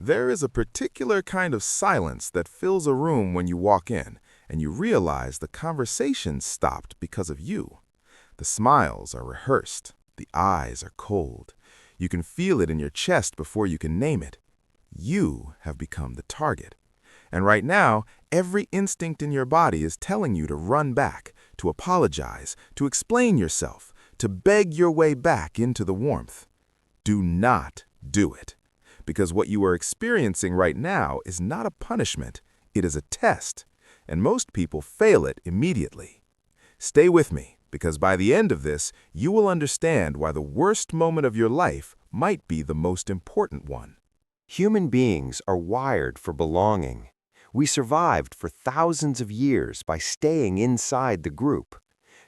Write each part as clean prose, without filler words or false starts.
There is a particular kind of silence that fills a room when you walk in, and you realize the conversation stopped because of you. The smiles are rehearsed. The eyes are cold. You can feel it in your chest before you can name it. You have become the target. And right now, every instinct in your body is telling you to run back, to apologize, to explain yourself, to beg your way back into the warmth. Do not do it. Because what you are experiencing right now is not a punishment, it is a test. And most people fail it immediately. Stay with me, because by the end of this, you will understand why the worst moment of your life might be the most important one. Human beings are wired for belonging. We survived for thousands of years by staying inside the group.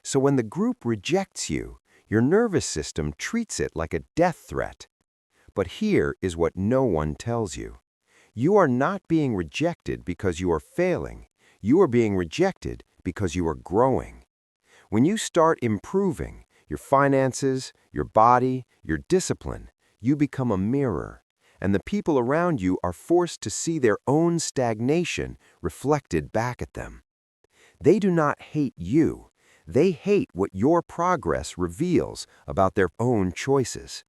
So when the group rejects you, your nervous system treats it like a death threat. But here is what no one tells you. You are not being rejected because you are failing. You are being rejected because you are growing. When you start improving your finances, your body, your discipline, you become a mirror, and the people around you are forced to see their own stagnation reflected back at them. They do not hate you. They hate what your progress reveals about their own choices.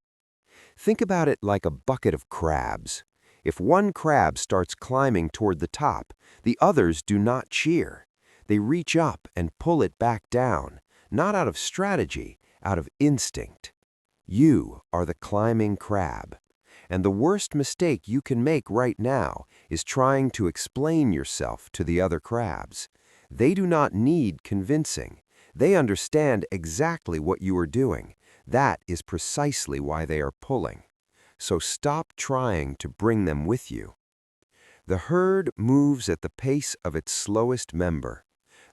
Think about it like a bucket of crabs. If one crab starts climbing toward the top, the others do not cheer. They reach up and pull it back down, not out of strategy, out of instinct. You are the climbing crab. And the worst mistake you can make right now is trying to explain yourself to the other crabs. They do not need convincing. They understand exactly what you are doing. That is precisely why they are pulling. So stop trying to bring them with you. The herd moves at the pace of its slowest member.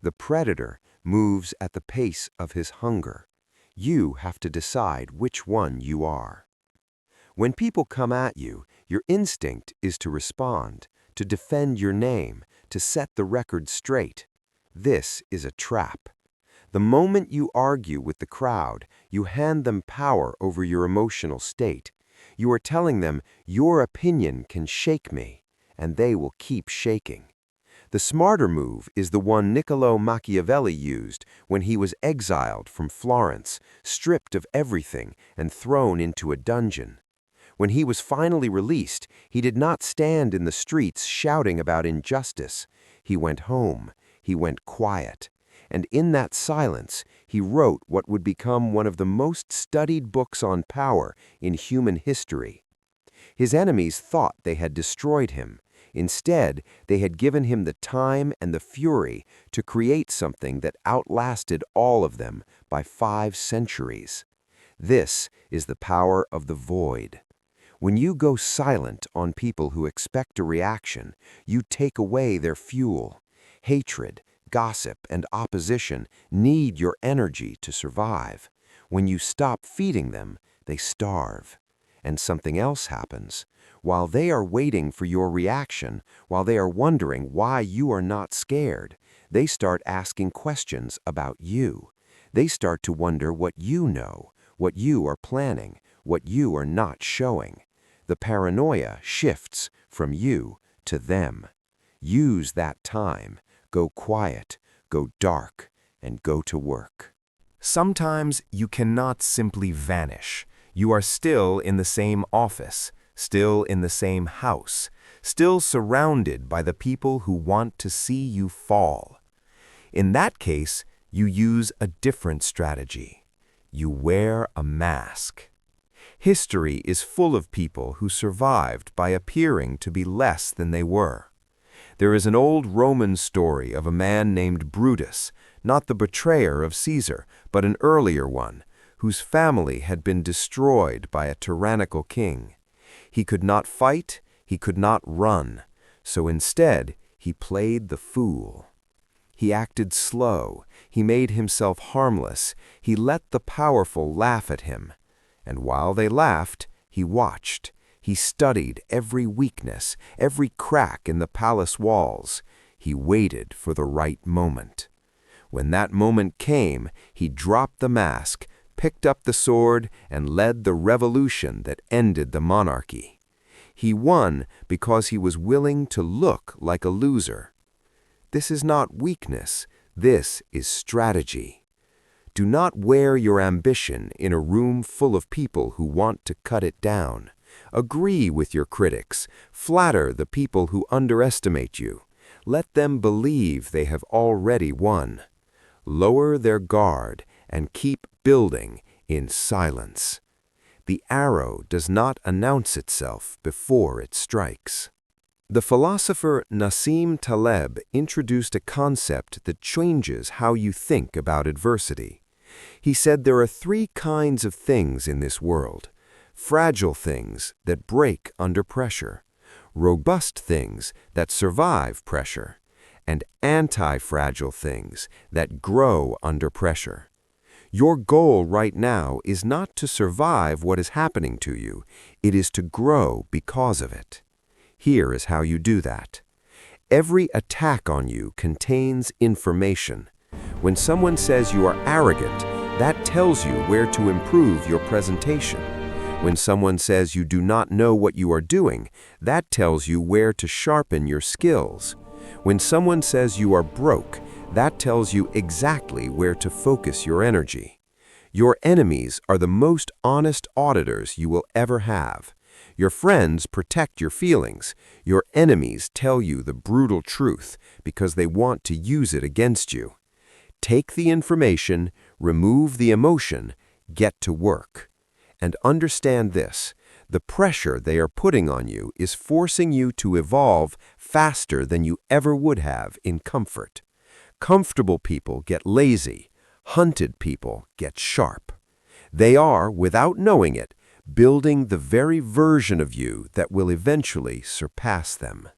The predator moves at the pace of his hunger. You have to decide which one you are. When people come at you, your instinct is to respond, to defend your name, to set the record straight. This is a trap. The moment you argue with the crowd, you hand them power over your emotional state. You are telling them, your opinion can shake me, and they will keep shaking. The smarter move is the one Niccolo Machiavelli used when he was exiled from Florence, stripped of everything, and thrown into a dungeon. When he was finally released, he did not stand in the streets shouting about injustice. He went home. He went quiet. And in that silence, he wrote what would become one of the most studied books on power in human history. His enemies thought they had destroyed him. Instead, they had given him the time and the fury to create something that outlasted all of them by 5 centuries. This is the power of the void. When you go silent on people who expect a reaction, you take away their fuel. Hatred, gossip, and opposition need your energy to survive. When you stop feeding them, they starve. And something else happens. While they are waiting for your reaction, while they are wondering why you are not scared, they start asking questions about you. They start to wonder what you know, what you are planning, what you are not showing. The paranoia shifts from you to them. Use that time. Go quiet, go dark, and go to work. Sometimes you cannot simply vanish. You are still in the same office, still in the same house, still surrounded by the people who want to see you fall. In that case, you use a different strategy. You wear a mask. History is full of people who survived by appearing to be less than they were. There is an old Roman story of a man named Brutus, not the betrayer of Caesar, but an earlier one, whose family had been destroyed by a tyrannical king. He could not fight, he could not run, so instead he played the fool. He acted slow, he made himself harmless, he let the powerful laugh at him. And while they laughed, he watched. He studied every weakness, every crack in the palace walls. He waited for the right moment. When that moment came, he dropped the mask, picked up the sword, and led the revolution that ended the monarchy. He won because he was willing to look like a loser. This is not weakness, this is strategy. Do not wear your ambition in a room full of people who want to cut it down. Agree with your critics, flatter the people who underestimate you. Let them believe they have already won. Lower their guard and keep building in silence. The arrow does not announce itself before it strikes. The philosopher Nassim Taleb introduced a concept that changes how you think about adversity. He said there are three kinds of things in this world: fragile things that break under pressure, robust things that survive pressure, and anti-fragile things that grow under pressure. Your goal right now is not to survive what is happening to you, it is to grow because of it. Here is how you do that. Every attack on you contains information. When someone says you are arrogant, that tells you where to improve your presentation. When someone says you do not know what you are doing, that tells you where to sharpen your skills. When someone says you are broke, that tells you exactly where to focus your energy. Your enemies are the most honest auditors you will ever have. Your friends protect your feelings. Your enemies tell you the brutal truth because they want to use it against you. Take the information, remove the emotion, get to work. And understand this: the pressure they are putting on you is forcing you to evolve faster than you ever would have in comfort. Comfortable people get lazy. Hunted people get sharp. They are, without knowing it, building the very version of you that will eventually surpass them.